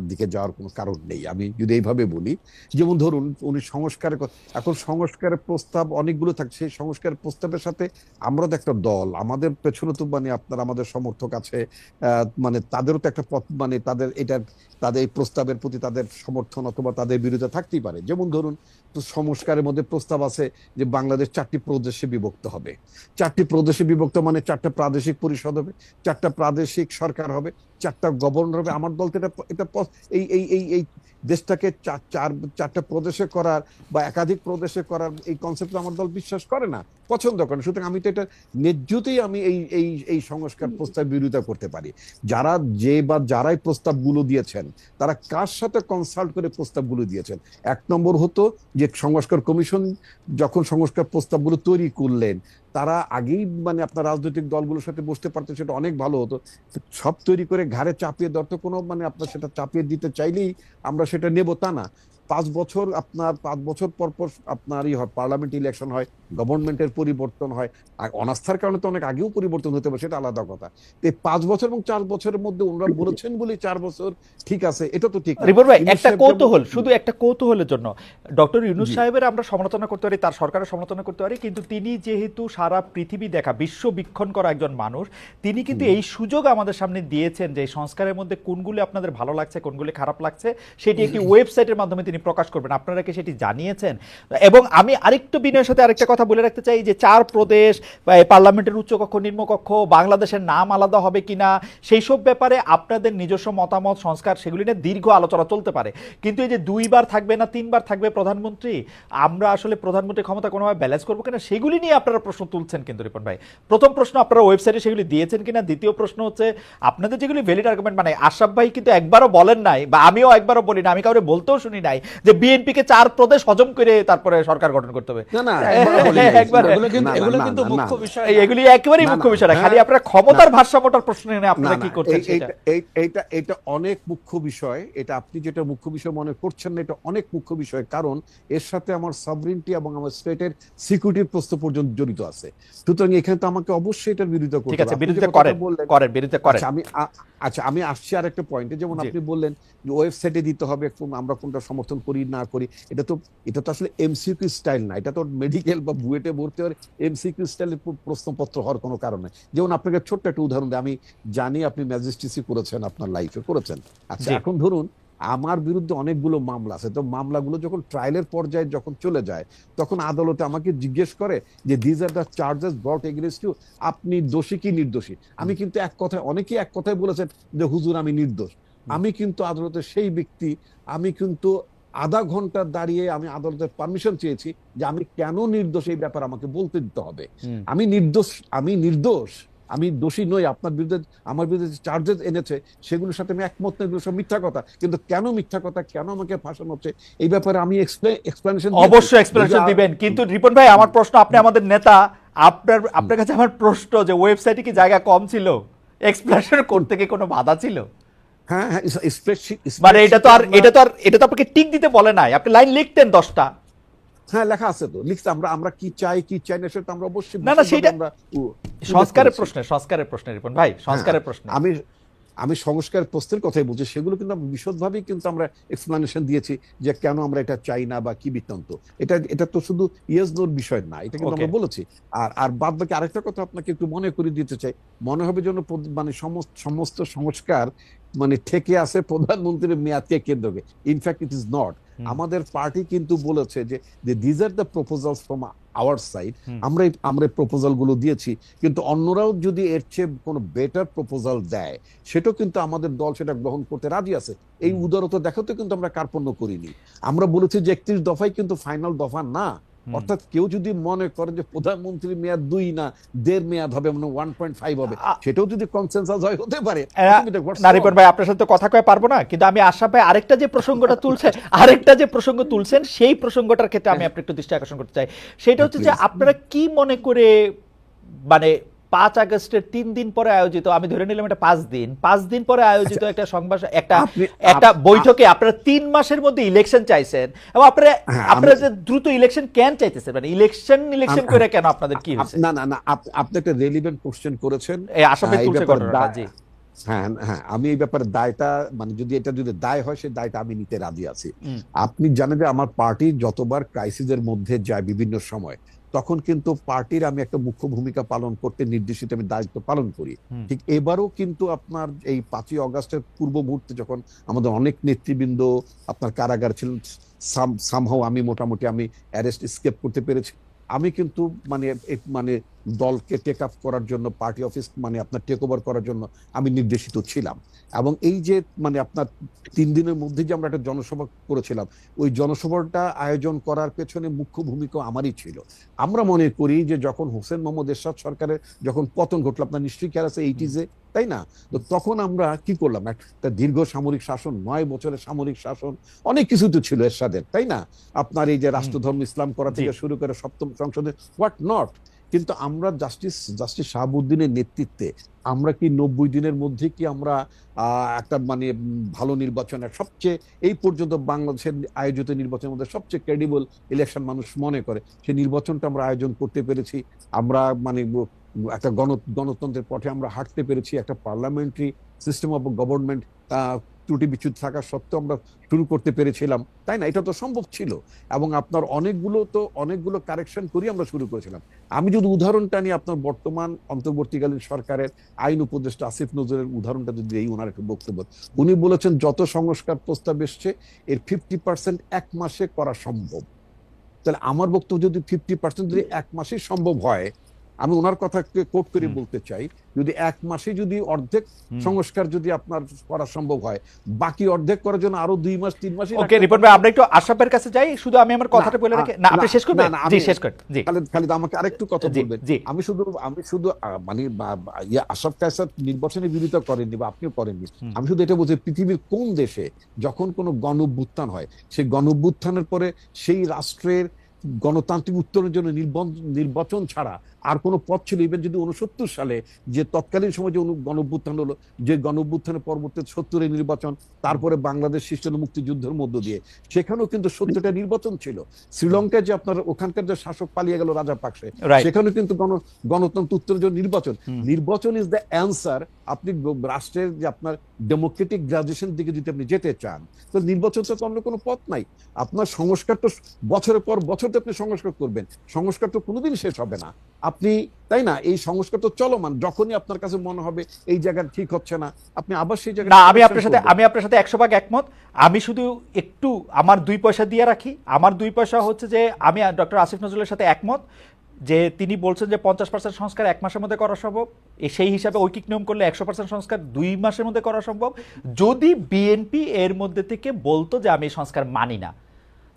দিকে যাওয়ার কোনো কারণ নেই, আমি যদি এইভাবে বলি। যেমন ধরুন, উনি সংস্কারের এখন সংস্কারের প্রস্তাব অনেকগুলো থাকে, সেই সংস্কারের প্রস্তাবের সাথে আমরা তো একটা দল, আমাদের পেছনে তো মানে আপনার আমাদের সমর্থক আছে, মানে তাদেরও তো একটা পথ, মানে তাদের তাদের এই প্রস্তাবের প্রতি তাদের সমর্থন অথবা তাদের বিরোধিতা থাকতেই পারে। যেমন ধরুন, তো সংস্কারের মধ্যে প্রস্তাব আছে যে বাংলাদেশ 4টি প্রদেশে বিভক্ত হবে। 4টি প্রদেশে বিভক্ত মানে 4টা প্রাদেশিক পরিষদ হবে, 4টা প্রাদেশিক সরকার হবে, 4টা গভর্নর হবে। আমার দল তো এটা এই এই এই এই দেশটাকে 4টা প্রদেশে করার বা একাধিক প্রদেশে করার এই কনসেপ্ট আমার দল বিশ্বাস করে না, পছন্দ করে না। সুতরাং আমি তো এটা ন্যায্যতেই আমি এই এই এই সংস্কার প্রস্তাব বিরোধিতা করতে পারি। যারাই প্রস্তাবগুলো দিয়েছেন তারা কার সাথে কনসাল্ট করে প্রস্তাবগুলো দিয়েছেন? 1 নম্বর হতো যে সংস্কার কমিশন যখন সংস্কার প্রস্তাবগুলো তৈরি করলেন তারা আগেই মানে আপনার রাজনৈতিক দলগুলোর সাথে বসতে পারতেন, সেটা অনেক ভালো হতো। সব তৈরি করে ঘাড়ে চাপিয়ে দেওয়ার তো কোনো মানে আপনার সেটা চাপিয়ে দিতে চাইলেই আমরা সেটা নেব তা না। 5 বছর পর পর আপনার হয় পার্লামেন্ট ইলেকশন হয়, গভর্নমেন্টের পরিবর্তন হয়, আর অনাস্থার কারণে তো অনেক আগেও পরিবর্তন হতে পারে, সেটা আলাদা কথা। 5 বছর এবং 4 বছরের মধ্যে ওনারা বলেছেন বলে 4 বছর ঠিক আছে, এটা তো ঠিক না। রিপন ভাই, একটা কৌতূহল, শুধু একটা কৌতূহলের জন্য, ডক্টর ইউনূস সাহেবের আমরা সমালোচনা করতে পারি, তার সরকারের সমালোচনা করতে পারি, কিন্তু তিনি যেহেতু সারা পৃথিবী দেখা বিশ্ব বীক্ষণ করা একজন মানুষ, তিনি কিন্তু এই সুযোগ আমাদের সামনে দিয়েছেন যে সংস্কারের মধ্যে কোনগুলি আপনাদের ভালো লাগছে কোনগুলি খারাপ লাগছে সেটি একটি ওয়েবসাইটের মাধ্যমে তিনি প্রকাশ করবেন। আপনারা কি সেটি জানিয়েছেন? এবং আমি আরেকটু বিনয়ের সাথে আরেকটা কথা বলে রাখতে চাই যে 4 প্রদেশ বা পার্লামেন্টের উচ্চকক্ষ নিম্নকক্ষ বাংলাদেশের নাম আলাদা হবে কিনা সেই সব ব্যাপারে আপনাদের নিজস্ব মতামত সংস্কার সেগুলি নিয়ে দীর্ঘ আলোচনা চলতে পারে, কিন্তু এই যে 2 বার থাকবে না 3 বার থাকবে প্রধানমন্ত্রী, আমরা আসলে প্রধানমন্ত্রীর ক্ষমতা কোনোভাবে ব্যালেন্স করবো কিনা সেগুলি নিয়ে আপনারা প্রশ্ন তুলছেন। কিন্তু রিপন ভাই, প্রথম প্রশ্ন, আপনারা ওয়েবসাইটে সেগুলি দিয়েছেন কিনা? দ্বিতীয় প্রশ্ন হচ্ছে আপনাদের যেগুলি ভ্যালিড আর্গুমেন্ট, মানে আশরাফ ভাই কিন্তু একবারও বলেন নাই বা আমিও একবারও বলি না, আমি কাউকে বলতেও শুনি নাই যে বিএনপিকে 4 প্রদেশ হজম করে তারপরে সরকার গঠন করতে হবে। না, এগুলি একেবারেই মুখ্য বিষয় না, খালি আপনারা ক্ষমতার ভারসাম্যটার প্রশ্ন নিয়ে আপনারা কি করছেন এটা অনেক মুখ্য বিষয়। এটা আপনি যেটা মুখ্য বিষয় মনে করছেন না, এটা অনেক মুখ্য বিষয়, কারণ এর সাথে আমার সভরেনিটি এবং আমার স্টেটের সিকিউরিটির প্রশ্ন পর্যন্ত জড়িত আছে। সুতরাং এখানে তো আমাকে অবশ্যই এটার বিরোধিতা করতে হবে। ঠিক আছে, বিরোধিতা করেন, বিরোধিতা করেন। আমি আসছি আর একটা পয়েন্টে, যেমন আপনি বললেন যে ওয়েবসাইটে দিতে হবে আমরা কোনটা সমর্থন করি না করি। এটা তো আসলে এমসিকিউ স্টাইল না, এটা তো মেডিকেল বা বুয়েটে ভর্তি হওয়ার এমসিকিউ স্টাইলের প্রশ্নপত্র হওয়ার কোনো কারণ নেই। যেমন আপনাকে ছোট্ট একটা উদাহরণ দিই, আমি জানি আপনি ম্যাজিস্ট্রেসি করেছেন, আপনার লাইফে করেছেন। আচ্ছা, এখন ধরুন আমার বিরুদ্ধে অনেকগুলো মামলা আছে, তো মামলাগুলো যখন ট্রায়ালের পর্যায়ে যখন চলে যায় তখন আদালতে আমাকে জিজ্ঞেস করে যে this are the charges brought against you, আপনি দোষী কি নির্দোষী? আমি কিন্তু অনেকেই এক কথায় বলেছেন যে হুজুর আমি নির্দোষ। আমি কিন্তু আদালতে সেই ব্যক্তি, আমি কিন্তু আধা ঘন্টা দাঁড়িয়ে আমি আদালতের পারমিশন চেয়েছি যে আমি কেন নির্দোষ এই ব্যাপারে আমাকে বলতে দিতে হবে। আমি নির্দোষ, আমি দোষী নই। আপনার বিরুদ্ধে আমার বিরুদ্ধে চার্জেস এনেছে সেগুলোর সাথে আমি একমত নই, এগুলো সব মিথ্যা কথা। কিন্তু কেন মিথ্যা কথা, কেন আমাকে ফাঁসানো হচ্ছে এই ব্যাপারে আমি এক্সপ্লেনেশন অবশ্যই এক্সপ্লেনেশন দিবেন। কিন্তু রিপন ভাই, আমার প্রশ্ন, আপনি আমাদের নেতা, আপনার কাছে আমার প্রশ্ন যে ওয়েবসাইটে কি জায়গা কম ছিল? এক্সপ্লেনেশন করতে কি কোনো বাধা ছিল? হ্যাঁ, মানে এটা তো আপনাকে টিক দিতে বলে নাই, আপনি লাইন লিখতেন 10টা। হ্যাঁ, লেখা আছে তো, লিখতে আমরা কি চাই না সেটা আমরা অবশ্যই না সেটা সংস্কারের প্রশ্নে রিপন ভাই, সংস্কারের প্রশ্নে আমি সংস্কার প্রশ্নের কথাই বলছি, সেগুলো কিন্তু আমরা বিশদভাবেই কিন্তু আমরা এক্সপ্লানেশন দিয়েছি যে কেন আমরা এটা চাই না বা কি বৃত্তান্ত। এটা তো শুধু ইয়েস নোর বিষয় না, এটা কিন্তু আমরা বলেছি। আর আর বাদ বাকি আরেকটা কথা আপনাকে একটু মনে করে দিতে চাই, মনে হবে যেন মানে সমস্ত সংস্কার মানে ঠেকে আছে প্রধানমন্ত্রীর মেয়াদকে কেন্দ্র করে। In fact it is not. আমাদের পার্টি কিন্তু বলেছে যে these are the proposals from our side, আমরা প্রপোজাল গুলো দিয়েছি, কিন্তু অন্যরাও যদি এর চেয়ে কোনো বেটার প্রপোজাল দেয় সেটাও কিন্তু আমাদের দল সেটা গ্রহণ করতে রাজি আছে। এই উদারতা দেখাতে কিন্তু আমরা কার্পণ্য করিনি। আমরা বলেছি যে 31 দফাই কিন্তু ফাইনাল দফা না। অর্থাৎ কেউ যদি মনে করে যে প্রধানমন্ত্রীর মেয়াদ 2 না 1.5 মেয়াদ হবে, মানে 1.5 হবে, সেটাও যদি কনসেনসাস হয় হতে পারে। রিপন ভাই, আপনার সাথে কথা কয়ে পারবো না, কিন্তু আমি আশরাফ ভাই আরেকটা যে প্রসঙ্গ তুলছেন সেই প্রসঙ্গটার ক্ষেত্রে আমি আপনার একটু দৃষ্টি আকর্ষণ করতে চাই। সেটা হচ্ছে যে আপনারা কি মনে করে মানে 5 আগস্টের 3 দিন পরে আয়োজিত, আমি ধরে নিলাম এটা 5 দিন পরে আয়োজিত একটা সংবাদ, একটা বৈঠকে আপনারা 3 মাসের মধ্যে ইলেকশন চাইছেন, এবং আপনারা যে দ্রুত ইলেকশন কেন চাইতেছেন, মানে ইলেকশন করে কেন, আপনাদের কি হয়েছে? না, আপনি একটা রেলিভেন্ট কোশ্চেন করেছেন। আশরাফ ভাই তুলছে ঘটনাটা। জি হ্যাঁ, আমি এই ব্যাপারে দায়টা, মানে যদি দায় হয় সেই দায়টা আমি নিতে রাজি আছি। আপনি জানেন যে আমার পার্টি যতবার ক্রাইসিসের মধ্যে যায় বিভিন্ন সময়, তখন কিন্তু পার্টির আমি একটা মুখ্য ভূমিকা পালন করতে নির্দেশিত আমি দায়িত্ব পালন করি। ঠিক এবারও কিন্তু আপনার এই 5ই আগস্টের পূর্ব মুহূর্তে যখন আমাদের অনেক নেতৃবৃন্দ আপনার কারাগার ছিলেন, সামহাও আমি মোটামুটি অ্যারেস্ট স্কেপ করতে পেরেছি। আমি কিন্তু মানে দলকে টেক আপ করার জন্য, পার্টি অফিস মানে আপনার টেক ওভার করার জন্য আমি নির্দেশিত ছিলাম। এবং এই যে মানে আপনার 3 দিনের মধ্যে যে আমরা একটা জনসভা করেছিলাম, ওই জনসভাটা আয়োজন করার পেছনে মুখ্য ভূমিকা আমারই ছিল। আমরা মনে করি যে যখন হোসেন মোহাম্মদ এরশাদ সরকারের যখন পতন ঘটলো, আপনার নিশ্চয়ই খেয়াল আছে 80s, তাই না? তো তখন আমরা কি করলাম, একটা দীর্ঘ সামরিক শাসন, 9 বছরের সামরিক শাসন, অনেক কিছু তো ছিল এরশাদের, তাই না? আপনার এই যে রাষ্ট্রধর্ম ইসলাম করা থেকে শুরু করে 7ম সংসদে হোয়াট নট। কিন্তু আমরা জাস্টিস শাহাবুদ্দিনের নেতৃত্বে আমরা কি 90 দিনের মধ্যে কি আমরা একটা মানে ভালো নির্বাচনের, সবচেয়ে এই পর্যন্ত বাংলাদেশের আয়োজিত নির্বাচনের মধ্যে সবচেয়ে ক্রেডিবল ইলেকশন মানুষ মনে করে সেই নির্বাচনটা আমরা আয়োজন করতে পেরেছি। আমরা মানে একটা গণতন্ত্রের পথে আমরা হাঁটতে পেরেছি। একটা পার্লামেন্টারি সিস্টেম অফ গভর্নমেন্ট ত্রুটি বিচ্যুত থাকা সত্ত্বেও আমরা শুরু করতে পেরেছিলাম, তাই না? এটা তো সম্ভব ছিল। এবং আপনার অনেকগুলো কারেকশন করি আমরা শুরু করেছিলাম। আমি যদি উদাহরণটা নিয়ে আপনার বর্তমান অন্তর্বর্তীকালীন সরকারের আইন উপদেষ্টা আসিফ নজরুলের উদাহরণটা যদি এই, ওনার একটা বক্তব্য, উনি বলেছেন যত সংস্কার প্রস্তাব এসছে এর 50% 1 মাসে করা সম্ভব। তাহলে আমার বক্তব্য যদি 50% যদি 1 মাসে সম্ভব হয়, আমি ওনার কথাকে কোট করে বলতে চাই, যদি 1 মাসে যদি অর্ধেক সংস্কার যদি আপনার করা সম্ভব হয়, বাকি অর্ধেক করার জন্য আরো 2 মাস 3 মাস। ওকে রিপন ভাই, আমরা একটু আশরাফের কাছে যাই, শুধু আমি আমার কথাটা বলে রাখি। না, আপনি শেষ করবেন? জি শেষ করেন। জি খালিদ আমাকে আরেকটু কথা বলবেন। আমি শুধু মানে আশরাফ কায়সার নির্বাচনের বিরোধিতা করেননি বা আপনিও করেননি। আমি শুধু এটা বলছি, পৃথিবীর কোন দেশে যখন কোনো গণঅভ্যুত্থান হয়, সেই গণঅভ্যুত্থানের পরে সেই রাষ্ট্রের গণতান্ত্রিক উত্তরণের জন্য নির্বাচন ছাড়া আর কোনো পথ ছিল? ইভেন যদি 69 সালে যে তৎকালীন সময় যে গণঅভ্যুত্থান হলো, যে গণঅভ্যুত্থানের পরবর্তী 70-এর নির্বাচন, তারপরে বাংলাদেশ সৃষ্টি হলো মুক্তিযুদ্ধের মধ্য দিয়ে, সেখানেও কিন্তু 70টা নির্বাচন ছিল। শ্রীলঙ্কায় যে আপনার ওখানকার যে শাসক পালিয়ে গেল রাজা পাকসে, সেখানেও কিন্তু গণতন্ত্র উত্তরের জন্য নির্বাচন ইজ দ্য অ্যান্সার। আপনি রাষ্ট্রের যে আপনার ডেমোক্রেটিক গ্রাজুয়েশন দিকে যদি আপনি যেতে চান, তো নির্বাচন তো অন্য কোনো পথ নাই। আপনার সংস্কার তো বছরের পর বছর আপনি সংস্কার করবেন, সংস্কার তো কোনোদিন শেষ হবে না। আপনি, তাই না? এই সংস্কার তো চলমান। যখনই আপনার কাছে মনে হবে এই জায়গা ঠিক হচ্ছে না, আপনি আবার সেই জায়গা। না, আমি আপনার সাথে 100% একমত। আমি শুধু একটু আমার 2 পয়সা দিয়ে রাখি। আমার 2 পয়সা হচ্ছে যে আমি ডক্টর আসিফ নজরুলের সাথে একমত যে তিনি বলছেন যে 50% সংস্কার 1 মাসের মধ্যে করা সম্ভব। সেই হিসাবে ঐকিক নিয়ম করলে 100% সংস্কার 2 মাসের মধ্যে করা সম্ভব, যদি বিএনপি এর মধ্যে থেকে বলতো যে আমি সংস্কার মানি না।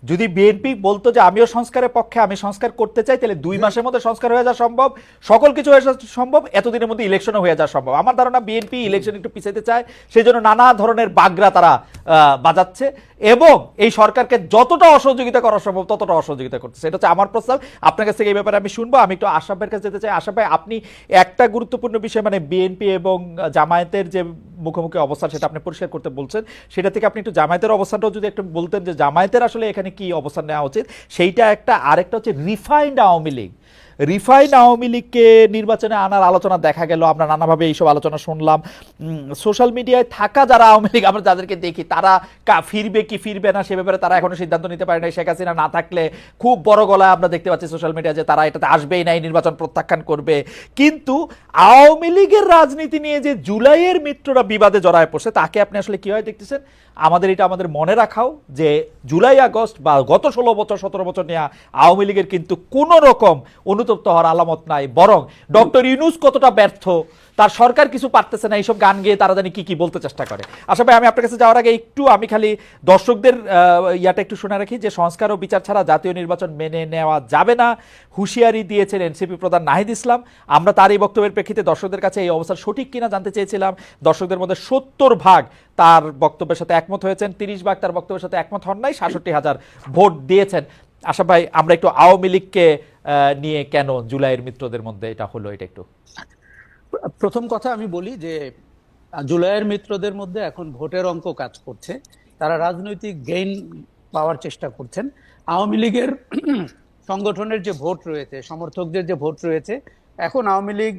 যদি বিএনপি বলতো যে আমিও সংস্কারের পক্ষে, আমি সংস্কার করতে চাই, তাহলে 2 মাসের মধ্যে সংস্কার হয়ে যাওয়া সম্ভব, সকল কিছু হয়ে যাওয়া সম্ভব, এতদিনের মধ্যে ইলেকশনও হয়ে যাওয়া সম্ভব। আমার ধারণা বিএনপি ইলেকশন একটু পিছাইতে চায়, সেই জন্য নানা ধরনের বাগরা তারা বাজাচ্ছে এবং এই সরকারকে যতটা অসহযোগিতা করা সম্ভব ততটা অসহযোগিতা করতেছে। এটা হচ্ছে আমার প্রস্তাব। আপনার কাছ থেকে এই ব্যাপারে আমি শুনবো। আমি একটু আশরাফের কাছে যেতে চাই। আশরাফ ভাই, আপনি একটা গুরুত্বপূর্ণ বিষয়, মানে বিএনপি এবং জামায়াতের যে মুখোমুখি অবস্থান, সেটা আপনি পরিষ্কার করতে বলছেন। সেটা থেকে আপনি একটু জামায়াতের অবস্থানটাও যদি একটু বলতেন যে জামায়াতের আসলে এখানে কি অবস্থান নেওয়া উচিত, সেইটা একটা। আরেকটা হচ্ছে রিফাইন্ড আওয়ামী লীগ। রিফাইন আওয়ামী লীগকে নির্বাচনে আনার আলোচনা দেখা গেল, আমরা নানাভাবে এইসব আলোচনা শুনলাম। সোশ্যাল মিডিয়ায় থাকা যারা আওয়ামী লীগ আমরা যাদেরকে দেখি তারা ফিরবে কি ফিরবে না সে ব্যাপারে তারা এখনো সিদ্ধান্ত নিতে পারে না। শেখ হাসিনা না থাকলে খুব বড় গলায় আমরা দেখতে পাচ্ছি সোশ্যাল মিডিয়া যে তারা এটাতে আসবেই না, এই নির্বাচন প্রত্যাখ্যান করবে। কিন্তু আওয়ামী লীগের রাজনীতি নিয়ে যে জুলাইয়ের মিত্ররা বিবাদে জড়ায় পড়ছে তাকে আপনি আসলে কিভাবে দেখতেছেন? আমাদের মনে রাখাও যে জুলাই আগস্ট বা গত 16 বছর 17 বছর নিয়ে আওয়ামী লীগের কিন্তু কোনো রকম অনুতপ্ত হওয়ার আলামত নাই, বরং ডক্টর ইউনূস কতটা ব্যর্থ, তার সরকার কিছু পারতেছে না, এইসব গান গেয়ে তারা জানি কি কি বলতে চেষ্টা করে। আশা ভাই, আমি আপনার কাছে যাওয়ার আগে একটু আমি খালি দর্শকদের ইয়াটা একটু শুনে রাখি যে সংস্কার ও বিচার ছাড়া জাতীয় নির্বাচন মেনে নেওয়া যাবে না, হুঁশিয়ারি দিয়েছেন এনসিপি প্রধান নাহিদ ইসলাম। আমরা তার এই বক্তব্যের প্রেক্ষিতে দর্শকদের কাছে এই অবস্থার সঠিক কিনা জানতে চেয়েছিলাম। দর্শকদের মধ্যে 70% তার বক্তব্যের সাথে একমত হয়েছেন, 30% তার বক্তব্যের সাথে একমত হন নাই, 66,000 ভোট দিয়েছেন। আশা ভাই, আমরা একটু আওয়ামী লীগকে নিয়ে কেন জুলাইয়ের মিত্রদের মধ্যে এটা হলো, এটা একটু। প্রথম কথা আমি বলি যে জুলাইয়ের মিত্রদের মধ্যে এখন ভোটের অঙ্ক কাজ করছে, তারা রাজনৈতিক গেইন পাওয়ার চেষ্টা করছেন। আওয়ামী লীগের সংগঠনের যে ভোট রয়েছে, সমর্থকদের যে ভোট রয়েছে, এখন আওয়ামী লীগ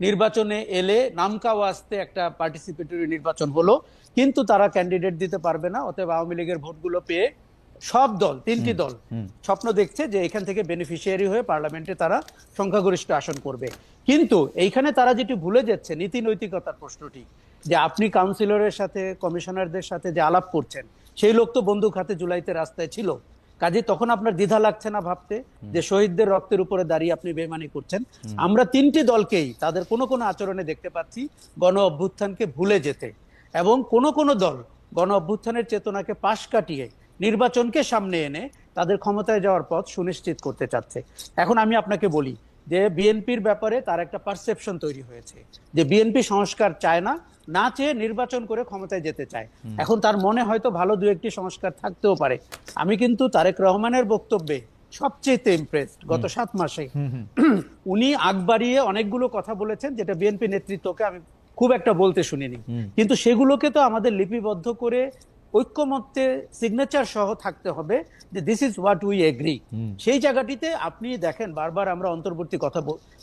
নির্বাচনে এলে নামকা ওয়াস্তে একটা পার্টিসিপেটরি নির্বাচন হলো, কিন্তু তারা ক্যান্ডিডেট দিতে পারবে না। অতএব আওয়ামী লীগের ভোটগুলো পেয়ে সব দল, 3টি দল স্বপ্ন দেখছে যে এখান থেকে বেনিফিশিয়ারি হয়ে পার্লামেন্টে তারা সংখ্যাগরিষ্ঠ আসন করবে। কিন্তু এইখানে তারা যেটি ভুলে যাচ্ছে নীতি নৈতিকতার প্রশ্নটি, যে আপনি কাউন্সিলরের সাথে কমিশনারদের সাথে যে আলাপ করছেন সেই লোক তো বন্দুক হাতে জুলাইতে রাস্তায় ছিল। কাজে তখন আপনার দ্বিধা লাগছে না ভাবতে যে শহীদদের রক্তের উপরে দাঁড়িয়ে আপনি বেইমানি করছেন? আমরা 3টি দলকেই তাদের কোনো কোনো আচরণে দেখতে পাচ্ছি গণ অভ্যুত্থানকে ভুলে যেতে, এবং কোনো কোনো দল গণ অভ্যুত্থানের চেতনাকে পাশ কাটিয়ে নির্বাচনকে সামনে এনে তাদের ক্ষমতায় যাওয়ার পথ সুনিশ্চিত করতে চাচ্ছে। এখন আমি আপনাকে বলি যে বিএনপির ব্যাপারে তার একটা পারসেপশন তৈরি হয়েছে যে বিএনপি সংস্কার চায় না, না চেয়ে নির্বাচন করে ক্ষমতায় যেতে চায়। এখন তার মনে হয়তো ভালো দু একটি সংস্কার থাকতেও পারে। আমি কিন্তু তারেক রহমানের বক্তব্যে সবচেয়ে ইমপ্রেসড গত 7 মাসে। উনি আগ বাড়িয়ে অনেকগুলো কথা বলেছেন যেটা বিএনপি নেতৃত্বকে আমি খুব একটা বলতে শুনিনি, কিন্তু সেগুলোকে তো আমাদের লিপিবদ্ধ করে ঐক্যমত্যে সিগনেচার সহ থাকতে হবে যে this is what we agri. সেই জায়গাটিতে আপনি দেখেন বারবার আমরা অন্তর্বর্তী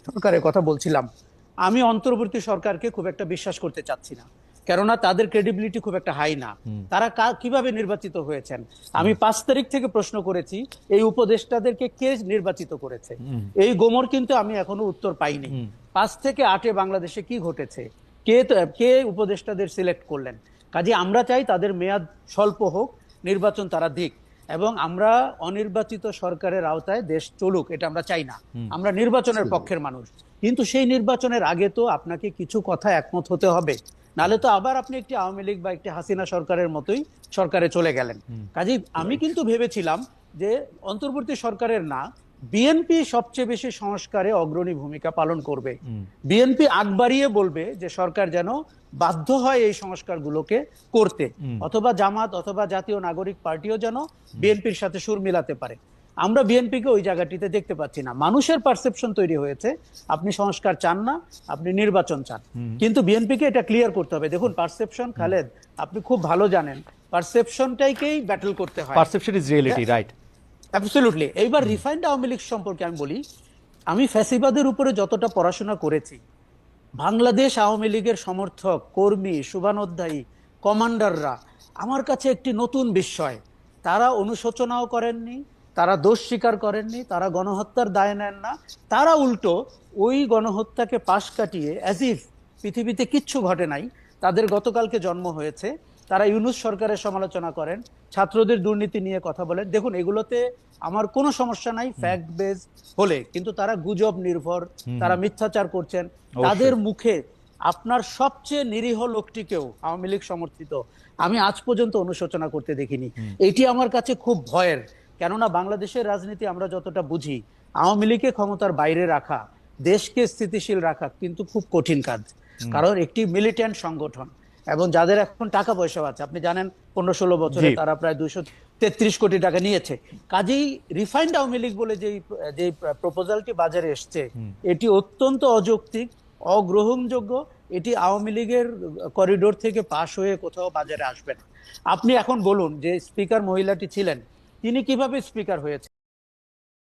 সরকারের কথা বলছিলাম। আমি অন্তর্বর্তী সরকারকে খুব একটা বিশ্বাস করতে চাচ্ছি না, কেননা তাদের ক্রেডিবিলিটি খুব একটা হাই না। তারা কিভাবে নির্বাচিত হয়েছেন? আমি 5 তারিখ থেকে প্রশ্ন করেছি এই উপদেষ্টাদেরকে কে নির্বাচিত করেছে, এই গোমর কিন্তু আমি এখনো উত্তর পাইনি। 5 থেকে 8-এ বাংলাদেশে কি ঘটেছে, কে উপদেষ্টাদের সিলেক্ট করলেন? কাজে আমরা চাই তাদের মেয়াদ স্বল্প হোক, নির্বাচন তারা দিক, এবং আমরা অনির্বাচিত সরকারের আওতায় দেশ চলুক, এটা আমরা চাই না। আমরা নির্বাচনের পক্ষের মানুষ, কিন্তু সেই নির্বাচনের আগে তো আপনাকে কিছু কথা একমত হতে হবে, নালে তো আবার আপনি একটি আওয়ামী লীগ বা একটি হাসিনা সরকারের মতোই সরকারে চলে গেলেন। কাজেই আমি কিন্তু ভেবেছিলাম যে অন্তর্বর্তী সরকারের না, বিএনপি সবচেয়ে বেশি সংস্কারে অগ্রণী ভূমিকা পালন করবে। বিএনপি আগ বাড়িয়ে বলবে যে সরকার যেন বাধ্য হয় এই সংস্কারগুলোকে করতে, অথবা জামাত অথবা জাতীয় নাগরিক পার্টিও যেন বিএনপির সাথে সুর মিলাতে পারে। আমরা বিএনপিকে ওই জায়গাটিতে দেখতে পাচ্ছি না। মানুষের পারসেপশন তৈরি হয়েছে আপনি সংস্কার চান না, আপনি নির্বাচন চান, কিন্তু বিএনপিকে এটা ক্লিয়ার করতে হবে। দেখুন পারসেপশন, খালেদ আপনি খুব ভালো জানেন, পারসেপশনটাকেই ব্যাটল করতে হয়। Perception is reality, right? Absolutely. এইবার রিফাইন্ড আওয়ামী লীগ সম্পর্কে আমি বলি, আমি ফ্যাসিবাদের উপরে যতটা পড়াশোনা করেছি, বাংলাদেশ আওয়ামী লীগের সমর্থক, কর্মী, শুভানুধ্যায়ী, কমান্ডাররা আমার কাছে একটি নতুন বিস্ময়। তারা অনুশোচনাও করেননি, তারা দোষ স্বীকার করেননি, তারা গণহত্যার দায় নেন না, তারা উল্টো ওই গণহত্যাকে পাশ কাটিয়ে অ্যাজ ইফ পৃথিবীতে কিচ্ছু ঘটে নাই, তাদের গতকালকে জন্ম হয়েছে, তারা ইউনূস সরকারের সমালোচনা করেন, ছাত্রদের দুর্নীতি নিয়ে কথা বলেন। দেখুন এগুলোতে আমার কোনো সমস্যা নাই ফ্যাক্ট বেস হলে, কিন্তু তারা গুজব নির্ভর, তারা মিথ্যাচার করছেন। তাদের মুখে আপনার সবচেয়ে নিরীহ লোকটিকেও আওয়ামী লীগ সমর্থিত আমি আজ পর্যন্ত অনুশোচনা করতে দেখিনি। এটি আমার কাছে খুব ভয়ের, কেননা বাংলাদেশের রাজনীতি আমরা যতটা বুঝি, আওয়ামী লীগকে ক্ষমতার বাইরে রাখা, দেশকে স্থিতিশীল রাখা কিন্তু খুব কঠিন কাজ। কারণ একটি মিলিট্যান্ট সংগঠন, এবং যাদের এখন টাকা পয়সা আছে, আপনি জানেন 15-16 বছরে তারা প্রায় 233 কোটি টাকা নিয়েছে। কাজেই রিফাইন্ড আওয়ামী লীগ বলে যে প্রপোজালটি বাজারে এসছে, এটি অত্যন্ত অযৌক্তিক, অগ্রহণযোগ্য। এটি আওয়ামী লীগের করিডোর থেকে পাশ হয়ে কোথাও বাজারে আসবে না। আপনি এখন বলুন যে স্পিকার মহিলাটি ছিলেন, তিনি কিভাবে স্পিকার হয়েছে?